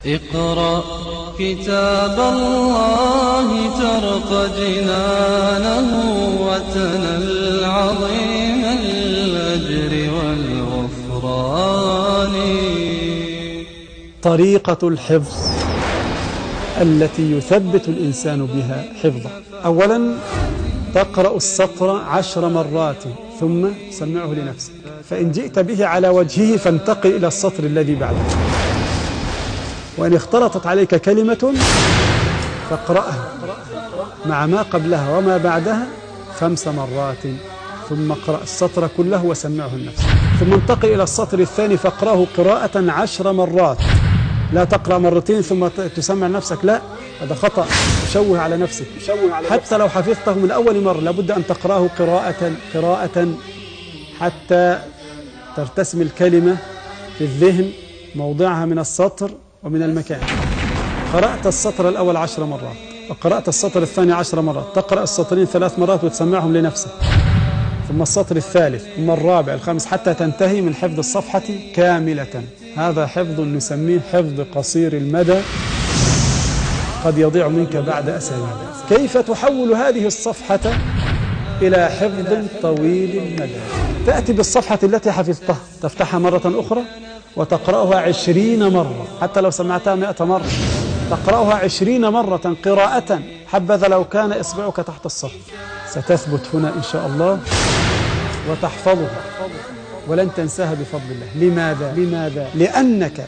اقرأ كتاب الله ترق جنانه وتنل عظيم الأجر والغفران. طريقة الحفظ التي يثبت الإنسان بها حفظه: أولا تقرأ السطر 10 مرات ثم سمعه لنفسك، فإن جئت به على وجهه فانتقل إلى السطر الذي بعده، وإن اختلطت عليك كلمة فاقرأها مع ما قبلها وما بعدها 5 مرات، ثم اقرأ السطر كله وسمعه لنفسك، ثم انتقل إلى السطر الثاني فاقرأه قراءة 10 مرات. لا تقرأ مرتين ثم تسمع نفسك، لا، هذا خطأ، تشوه على نفسك. حتى لو حفظته من أول مرة لابد أن تقرأه قراءة حتى ترتسم الكلمة في الذهن موضعها من السطر ومن المكان. قرأت السطر الأول 10 مرات وقرأت السطر الثاني 10 مرات، تقرأ السطرين 3 مرات وتسمعهم لنفسك، ثم السطر الثالث ثم الرابع الخامس حتى تنتهي من حفظ الصفحة كاملة. هذا حفظ نسميه حفظ قصير المدى، قد يضيع منك بعد أسابيع. كيف تحول هذه الصفحة إلى حفظ طويل المدى؟ تأتي بالصفحة التي حفظتها تفتحها مرة أخرى وتقرأها 20 مرة، حتى لو سمعتها 100 مرة تقرأها 20 مرة قراءة، حبذا لو كان إصبعك تحت السطر. ستثبت هنا إن شاء الله وتحفظها ولن تنساها بفضل الله. لماذا؟ لأنك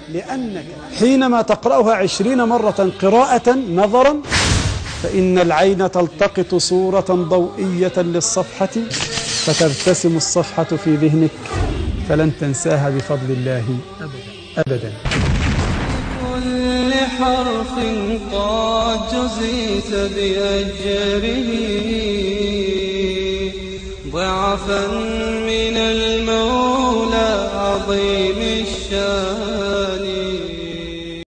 حينما تقرأها 20 مرة قراءة نظرا فإن العين تلتقط صورة ضوئية للصفحة فترتسم الصفحة في ذهنك فلن تنساها بفضل الله أبدا. كل حرف قد جزيت بأجره ضعفا من المولى عظيم